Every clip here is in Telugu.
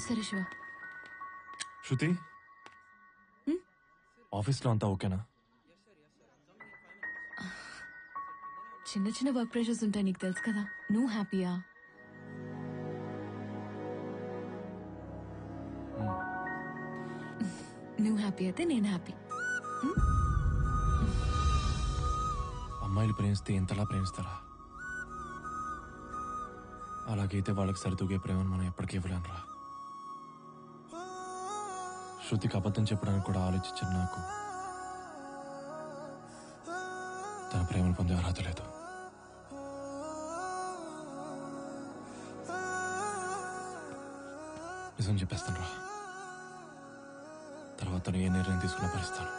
సరే శివ. శృతి, ఆఫీస్లో అంతా ఓకేనా? చిన్న చిన్న వర్క్ ప్రెషర్స్ ఉంటాయి, నీకు తెలుసు కదా. నువ్వు హ్యాపీయా? నువ్వు హ్యాపీ అయితే నేను హ్యాపీ. అమ్మాయిలు ప్రేమిస్తే ఎంతలా ప్రేమిస్తారా? అలాగైతే వాళ్ళకి సరితూగే ప్రేమను మనం ఎప్పటికీ ఇవ్వలేనురా. శృతికి అబద్ధం చెప్పడానికి కూడా ఆలోచించాను. నాకు తన ప్రేమను పొందే అర్హత లేదు. నిజం చెప్పేస్తాను రా. తర్వాత తను ఏ నిర్ణయం తీసుకున్నా భరిస్తాను.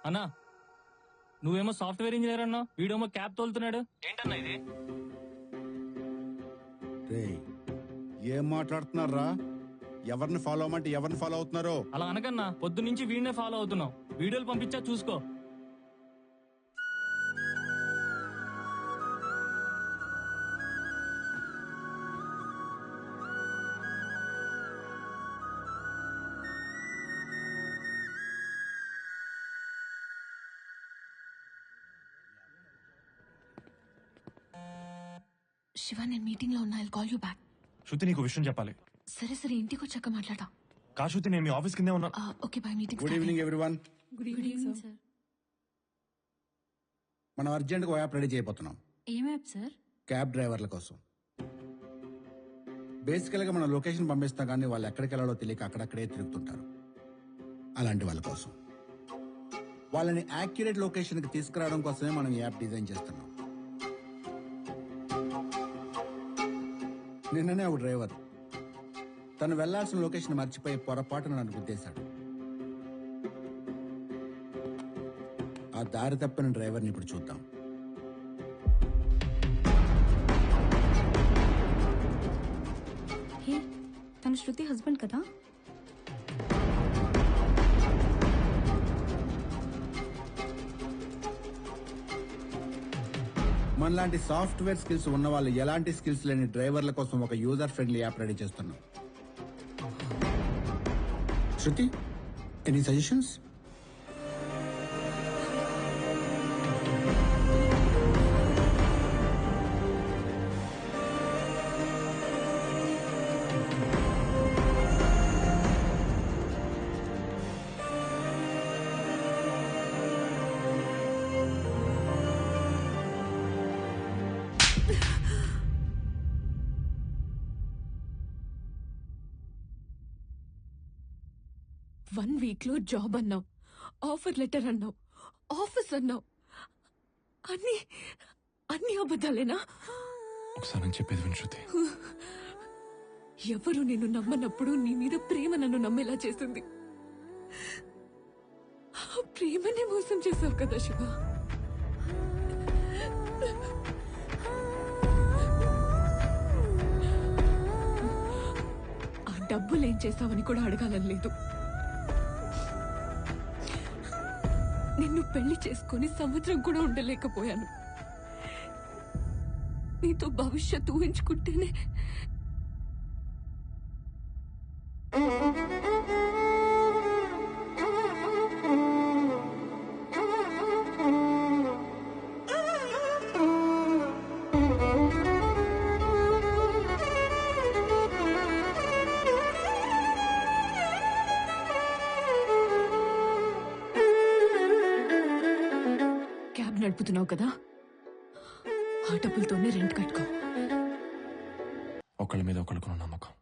అన్నా, నువ్వేమో సాఫ్ట్వేర్ ఇంజనీర్ అన్నా, వీడేమో క్యాబ్ తోలుతున్నాడు. ఏంటన్నా ఇది? ఏం మాట్లాడుతున్నారా? ఎవరిని ఫాలో అవ్వమంటే ఎవరిని ఫాలో అవుతున్నారో? అలా అనకన్నా, పొద్దు నుంచి వీడినే ఫాలో అవుతున్నావు. వీడియోలు పంపించా చూసుకో. శివ, నేను మీటింగ్ లో ఉన్నా. I'll call you back. Shruti, నీకు విషయం చెప్పాలి. సరే సరే, ఇంటికి వచ్చాక మాట్లాడా. శృతి, నేను మీ ఆఫీస్ కిందే ఉన్నా. Okay bye. Meeting. Good evening everyone. Good evening sir. మనం అర్జెంట్గా యాప్ రెడీ చేయబోతున్నాం. ఏం యాప్ సార్? క్యాబ్ డ్రైవర్ల కోసం. బేసికల్ గా మనం లొకేషన్ పంపిస్తాం, కానీ వాళ్ళు ఎక్కడికి వెళ్ళాలో తెలియక అక్కడక్కడే తిరుగుతుంటారు. అలాంటి వాళ్ళ కోసం, వాళ్ళని యాక్యురేట్ లొకేషన్ కి తీసుకురావడం కోసమే మనం ఈ యాప్ డిజైన్ చేస్తున్నాం. నిన్ననే ఒక డ్రైవర్ తను వెళ్లాల్సిన లొకేషన్ మర్చిపోయి పొరపాటున నన్ను గుద్దేశాడు. ఆ దారి తప్పిన డ్రైవర్ని ఇప్పుడు చూద్దాం. తన శృతి హస్బెండ్ కదా? మనలాంటి సాఫ్ట్వేర్ స్కిల్స్ ఉన్న వాళ్ళు ఎలాంటి స్కిల్స్ లేని డ్రైవర్ల కోసం ఒక యూజర్ ఫ్రెండ్లీ యాప్ రెడీ చేస్తున్నాం. శృతి, ఎనీ సజెషన్స్? వన్ వీక్ లో జాబ్ అన్నావు, ఆఫర్ లెటర్ అన్నావు, ఆఫీస్ అన్నావు. అన్ని అన్ని అబద్ధాలేనా? ఒకసారి నేను చెప్పేది విను శృతి. ఎవరు నిన్ను నమ్మనప్పుడు నీ మీద ప్రేమ నన్ను నమ్మేలా చేసింది. ఆ ప్రేమనే మోసం చేసావు కదా శివ. ఆ డబ్బులేం చేసావని కూడా అడగాలని లేదు. నిన్ను పెళ్లి చేసుకుని సంవత్సరం కూడా ఉండలేకపోయాను. నీతో భవిష్యత్తు ఊహించుకుంటేనే క్యాబ్ నడుపుతున్నావు కదా, ఆ డబ్బులతోనే రెంట్ కట్టుకో. ఒకళ్ళ మీద ఒకళ్ళకున్న నమ్మకం,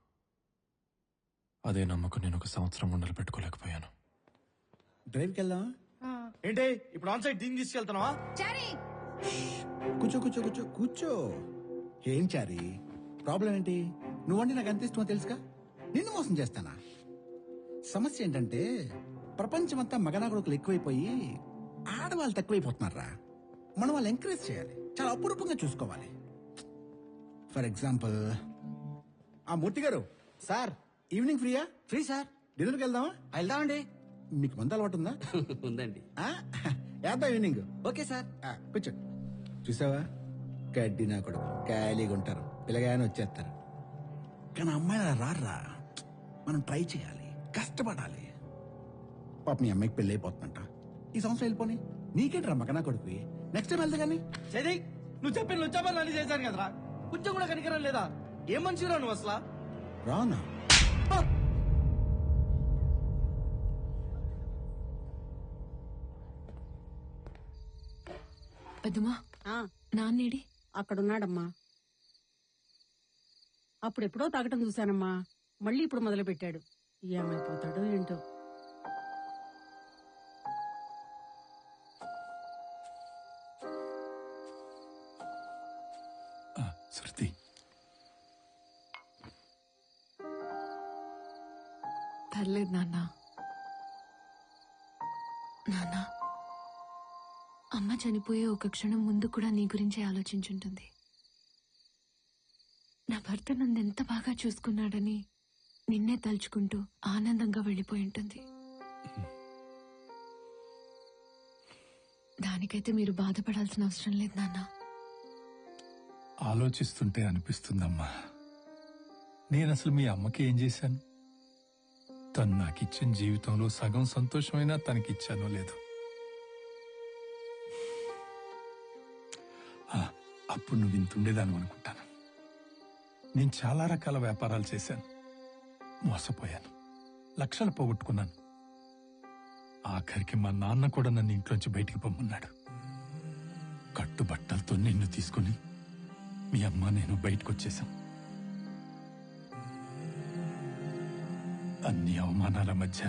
అదే నమ్మకం నేను ఒక సంవత్సరం ఉండలు పెట్టుకోలేకపోయాను. డ్రైవ్కి వెళ్దాం. ఏంటి ఇప్పుడు ఆన్ సైడ్ దీన్ని తీసుకెళ్తున్నావా? కూర్చో కూర్చో కూర్చో కూర్చో. ఏం చారి, ప్రాబ్లం ఏంటి? నువ్వంటే నాకు ఎంత ఇష్టమో తెలుసుగా. నిన్ను మోసం చేస్తానా? సమస్య ఏంటంటే ప్రపంచమంతా మగనా కొడుకులు ఎక్కువైపోయి ఆడవాళ్ళు తక్కువైపోతున్నారా. మనం వాళ్ళు ఎంకరేజ్ చేయాలి, చాలా అపురూపంగా చూసుకోవాలి. ఫర్ ఎగ్జాంపుల్, ఆ మూర్తి గారు సార్, ఈవినింగ్ ఫ్రీయా? Free sir. డిన్నర్కి వెళ్దామా? వెళ్దామండి. మీకు మంద అలవాటు ఉందా? ఉందండి. వేద్దాం ఈవినింగ్. Okay sir. కూర్చో. చూసావా, గడ్డి నా కొడుకు ఖాళీగా ఉంటారు, పిల్లగానే వచ్చేస్తారు. కానీ అమ్మాయిలు అలా రారా. మనం ట్రై చేయాలి, కష్టపడాలి. పాప మీ అమ్మాయికి పెళ్ళి అయిపోతుందంట, ఈ సంవత్సరం వెళ్ళిపోని. నీకేంటి రా మగనా కొడుకు, నెక్స్ట్ టైం వెళ్తా కానీ. చదివి నువ్వు చెప్పిన లుచ్చాపని అన్ని చేశాను కదరా, కొంచెం కూడా కనికరం లేదా? ఏం మనిషిరా నువ్వు అసలు? రానా పెద్దమ్మా, నాన్నేడి? అక్కడున్నాడమ్మా. అప్పుడెప్పుడో తాగటం చూశానమ్మా, మళ్ళీ ఇప్పుడు మొదలు పెట్టాడు. ఏమైపోతాడో ఏంటో. శృతి, పర్లేదు నాన్న. నాన్న, అమ్మ చనిపోయే ఒక క్షణం ముందు కూడా నీ గురించే ఆలోచించుంటుంది. నా భర్త నన్ను ఎంత బాగా చూసుకున్నాడని నిన్నే తలుచుకుంటూ ఆనందంగా వెళ్ళిపోయి ఉంటుంది. దానికైతే మీరు బాధపడాల్సిన అవసరం లేదు నాన్న. ఆలోచిస్తుంటే అనిపిస్తుందమ్మా, నేనసలు మీ అమ్మకి ఏం చేశాను? తను నాకిచ్చిన జీవితంలో సగం సంతోషమైనా తనకిచ్చానో లేదు. అప్పుడు నువ్వు ఇంతుండేదాను అనుకుంటాను. నేను చాలా రకాల వ్యాపారాలు చేశాను, మోసపోయాను, లక్షలు పోగొట్టుకున్నాను. ఆఖరికి మా నాన్న కూడా నన్ను ఇంట్లోంచి బయటికి పొమ్మన్నాడు. కట్టుబట్టలతో నిన్ను తీసుకుని మీ అమ్మ నేను బయటకు వచ్చేశాం. అన్ని అవమానాల మధ్య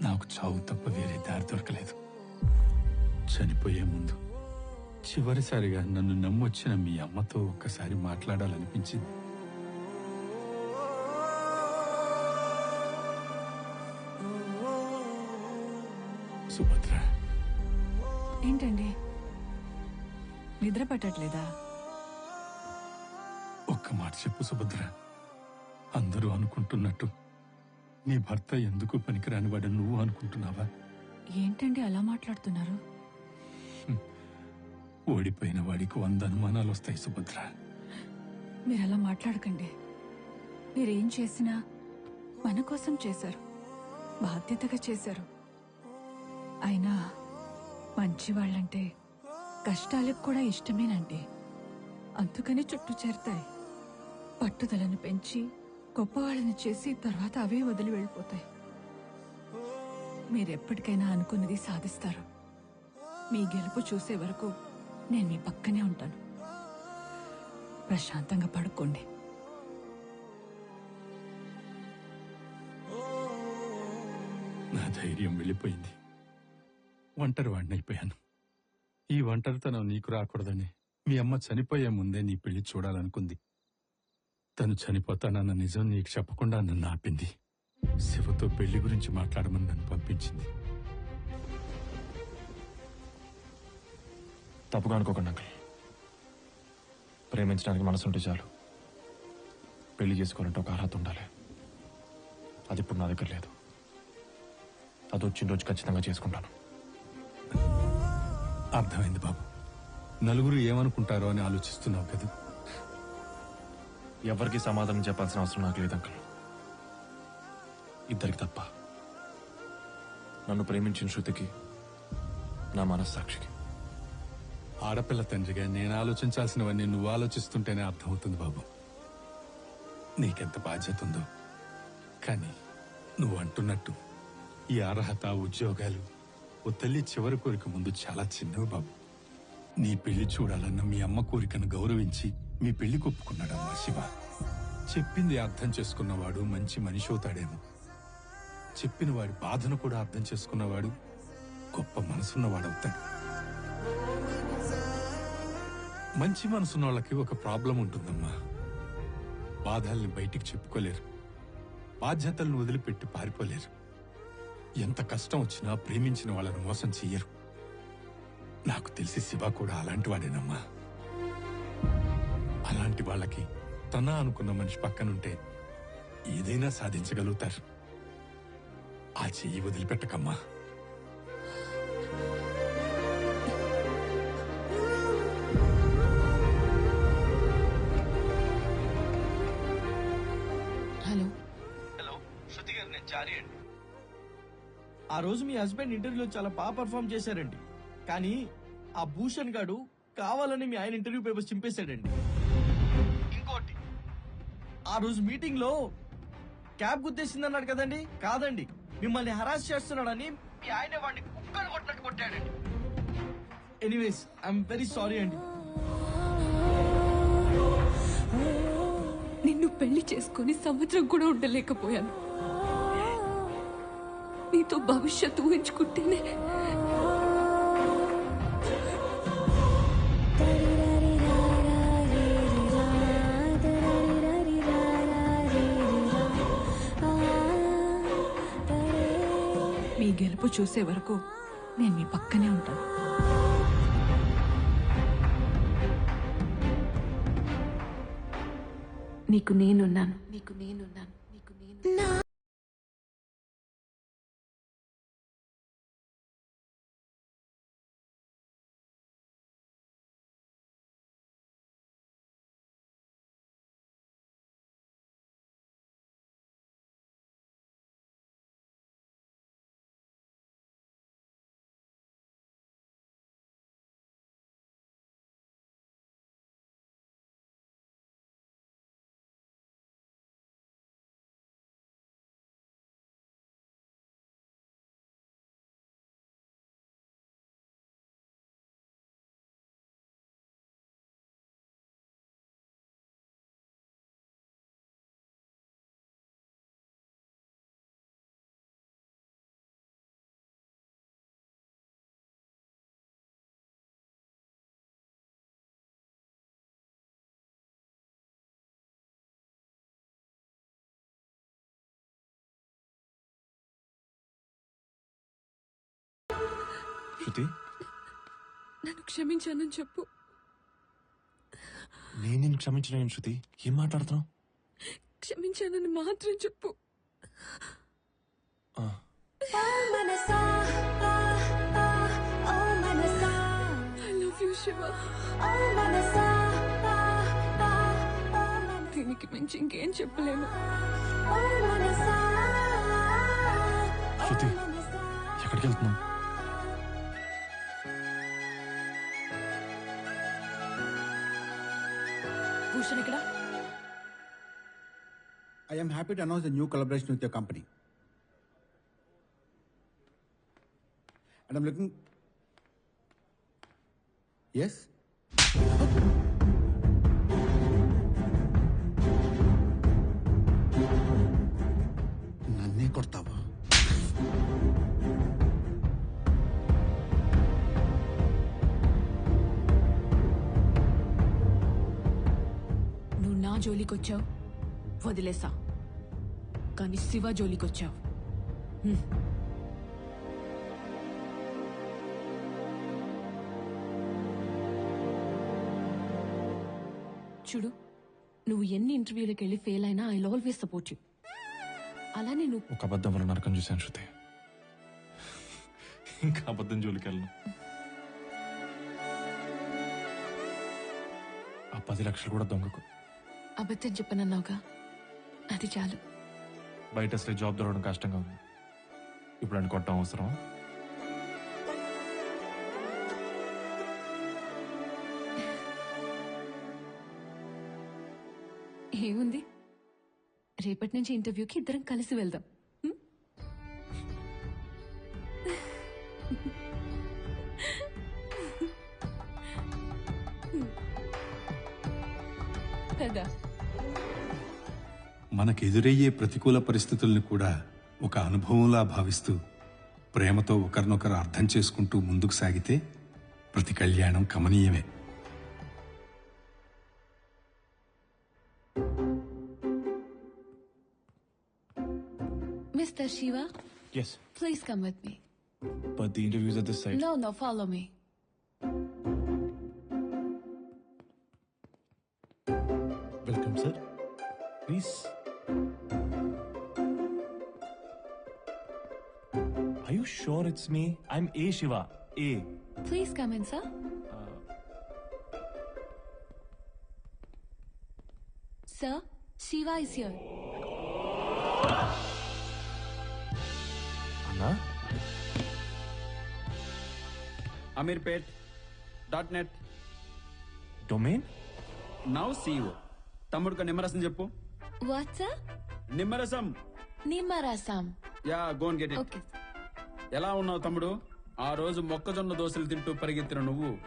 నాకు చావు తప్ప వేరే దారి దొరకలేదు. చనిపోయే ముందు చివరిసారిగా నన్ను నమ్మొచ్చిన మీ అమ్మతో ఒక్కసారి మాట్లాడాలనిపించింది. సుభద్ర, ఏంటండి, నిద్ర పట్టట్లేదా? ఒక్క మాట చెప్పు సుభద్ర. అందరూ అనుకుంటున్నట్టు నీ భర్త ఎందుకు పనికిరాని వాడు నువ్వు అనుకుంటున్నావా? ఏంటండి అలా మాట్లాడుతున్నారు? ఓడిపోయిన వాడికి 100 అనుమానాలు వస్తాయి సుభద్ర. మీరు అలా మాట్లాడకండి. మీరేం చేసినా మన కోసం చేశారు, బాధ్యతగా చేశారు. అయినా మంచివాళ్ళంటే కష్టాలకు కూడా ఇష్టమేనండి. అందుకని చుట్టూ చేరతాయి. పట్టుదలను పెంచి గొప్పవాళ్ళని చేసి తర్వాత అవే వదిలి వెళ్ళిపోతాయి. మీరెప్పటికైనా అనుకున్నది సాధిస్తారు. మీ గెలుపు చూసే వరకు నేను మీ పక్కనే ఉంటాను. ప్రశాంతంగా పడుకోండి. నా ధైర్యం వెళ్ళిపోయింది. ఒంటరి వాడినైపోయాను. ఈ ఒంటరితనం నీకు రాకూడదని మీ అమ్మ చనిపోయే ముందే నీ పెళ్లి చూడాలనుకుంది. తను చనిపోతానన్న నిజం నీకు చెప్పకుండా నన్ను ఆపింది. శివతో పెళ్లి గురించి మాట్లాడమని నన్ను పంపించింది. తప్పుగా అనుకోకండి అంకుల్. ప్రేమించడానికి మనసుంటే చాలు. పెళ్లి చేసుకోవాలంటే ఒక అర్హత ఉండాలి. అది ఇప్పుడు నా దగ్గర లేదు. అది వచ్చిన రోజు ఖచ్చితంగా చేసుకుంటాను. అర్థమైంది బాబు. నలుగురు ఏమనుకుంటారో అని ఆలోచిస్తున్నావు కదా. ఎవరికి సమాధానం చెప్పాల్సిన అవసరం నాకు లేదు అంకుల్. ఇద్దరికి తప్ప. నన్ను ప్రేమించిన శృతికి, నా మనస్సాక్షికి. ఆడపిల్ల తండ్రిగా నేను ఆలోచించాల్సినవన్నీ నువ్వు ఆలోచిస్తుంటేనే అర్థమవుతుంది బాబు. నీకెంత బాధ్యత ఉందో. కానీ నువ్వు అంటున్నట్టు ఈ అర్హత, ఉద్యోగాలు ఓ తల్లి చివరి కోరిక ముందు చాలా చిన్నవి బాబు. నీ పెళ్లి చూడాలన్న మీ అమ్మ కోరికను గౌరవించి మీ పెళ్లి కొప్పుకున్నాడమ్మా శివ. చెప్పింది అర్థం చేసుకున్నవాడు మంచి మనిషి అవుతాడేమో. చెప్పిన వాడి బాధను కూడా అర్థం చేసుకున్నవాడు గొప్ప మనసున్నవాడవుతాడు. మంచి మనసున్న వాళ్ళకి ఒక ప్రాబ్లం ఉంటుందమ్మా. బాధల్ని బయటికి చెప్పుకోలేరు, బాధ్యతలను వదిలిపెట్టి పారిపోలేరు. ఎంత కష్టం వచ్చినా ప్రేమించిన వాళ్ళను మోసం చెయ్యరు. నాకు తెలిసి శివ కూడా అలాంటి వాడేనమ్మా. అలాంటి వాళ్ళకి తన అనుకున్న మనిషి పక్కనుంటే ఏదైనా సాధించగలుగుతారు. ఆ చెయ్యి వదిలిపెట్టకమ్మా. చారి అండి. ఆ రోజు మీ హస్బెండ్ ఇంటర్వ్యూలో చాలా బాగా పర్ఫామ్ చేశారండి. కానీ ఆ భూషణ్ గాడు కావాలని మీ ఆయన ఇంటర్వ్యూ పేపర్స్ చింపేశాడండి. ఇంకోటి, ఆ రోజు మీటింగ్ లో క్యాబ్ గుద్దేసిందన్నాడు కదండి. కాదండి, మిమ్మల్ని హరాస్ చేస్తున్నాడని మీ ఆయన వాడిని కుక్కను కొట్టినట్టు కొట్టాడండి. ఎనీవేస్, ఐఎమ్ వెరీ సారీ అండి. నిన్ను పెళ్లి చేసుకుని సంవత్సరం కూడా ఉండలేకపోయాను. నీతో భవిష్యత్తు ఊహించుకుంటేనే మీ గెలుపు చూసే వరకు నేను మీ పక్కనే ఉంటాను. నీకు నేనున్నాను. శృతి, నన్ను క్షమించానని చెప్పు. నేను నిన్ను క్షమించలేను శృతి. ఏం మాట్లాడుతున్నావు? క్షమించానని మాత్రం చెప్పు. I love you Shiva. దీనికి మించి ఇంకేం చెప్పలేను. శృతి, ఎక్కడికి వెళ్తున్నావు? భూషణ్ ఇక్కడ. I am happy to announce a new collaboration with your company. And I'm looking... Yes? నన్నే కొడతావా? నువ్వు నా జోలికొచ్చావు, వదిలేసా. కానీ శివ జోలికొచ్చావు. చూడు, నువ్వు ఎన్ని ఇంటర్వ్యూలకు వెళ్ళి ఫెయిల్ అయినా ఐ ఆల్వేస్ సపోర్ట్ యూ. అలానే నువ్వు ఒక అబద్ధం వల్ల నరకం చూశాను శృతి. ఇంకా అబద్ధం జోలికి వెళ్ళను. ఆ 10 లక్షలు కూడా దొంగకు. అబద్ధం చెప్పనన్నావుగా, అది చాలు. బయట అసలే జాబ్ దొరకడం కష్టంగా ఉంది. ఇప్పుడు అని కొట్టడం అవసరం? ఏముంది, రేపటి నుంచి ఇంటర్వ్యూకి ఇద్దరం కలిసి వెళ్దాం. కదా. మనకెదురయ్యే ప్రతికూల పరిస్థితుల్ని కూడా ఒక అనుభవంలా భావిస్తూ ప్రేమతో ఒకరినొకరు అర్థం చేసుకుంటూ ముందుకు సాగితే ప్రతి కళ్యాణం కమనీయమే. Mr. Shiva, Yes, please come with me. but the interviews at this site. No, follow me. Welcome, sir. Please. Are you sure it's me? I'm A Shiva. A. Please come in, sir. Sir, Shiva is here. amirpet.net. Domain now CEO. తమ్ముడుకు నిమ్మరసం చెప్పు. వాట్సాప్ నిమ్మరసం. నిమ్మరసం. Yeah, go and get it. Okay. ఎలా ఉన్నావు తమ్ముడు? ఆ రోజు మొక్కజొన్న దోశలు తింటూ పరిగెత్తిన నువ్వు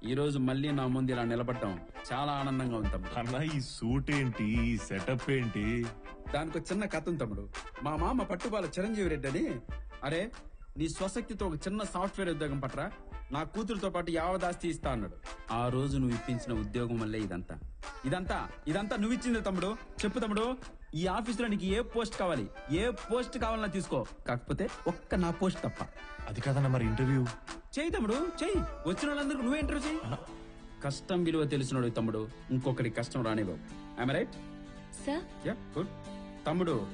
ఈ రోజు మళ్ళీ నా ముందు ఇలా నిలబడ్డాం చాలా ఆనందంగా ఉంది తమ్ముడు. అన్న ఈ సూట్ ఏంటి, ఈ సెటప్ ఏంటి? దానికి ఒక చిన్న కథ ఉంది తమ్ముడు. మా మామ పట్టుబాల చిరంజీవి రెడ్డి అని, అరే నీ స్వశక్తితో ఒక చిన్న సాఫ్ట్వేర్ ఉద్యోగం పట్రా, నా కూతురుతో పాటు యావదాస్తి ఇస్తా అన్నాడు. ఆ రోజు నువ్వు ఇప్పించిన ఉద్యోగం వల్లే ఇదంతా ఇదంతా ఇదంతా నువ్వు ఇచ్చింది తమ్ముడు. చెప్పు తమ్ముడు, ఈ ఆఫీసులో నీకు ఏ పోస్ట్ కావాలి, ఏ పోస్ట్ కావాలన్నా తీసుకో, కాకపోతే ఒక్క నా పోస్ట్ తప్ప. అది కాదన్న మరి ఇంటర్వ్యూ. చెయ్యి తమ్ముడు, చెయ్యి. వచ్చిన వాళ్ళందరూ నువ్వే ఇంటర్వ్యూ చెయ్యి. కష్టం విలువ తెలిసినోడు తమ్ముడు, ఇంకొకటి కష్టం రానివ్వవు. I'm right? Sir ya, good. తమ్ముడు,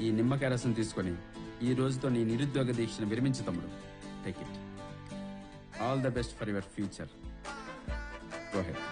ఈ నిమ్మకాయ రసం తీసుకొని ఈ రోజుతో నీ నిరుద్యోగ దీక్షను విరమించు తమ్ముడు. Take it. All the best for your future. Go head.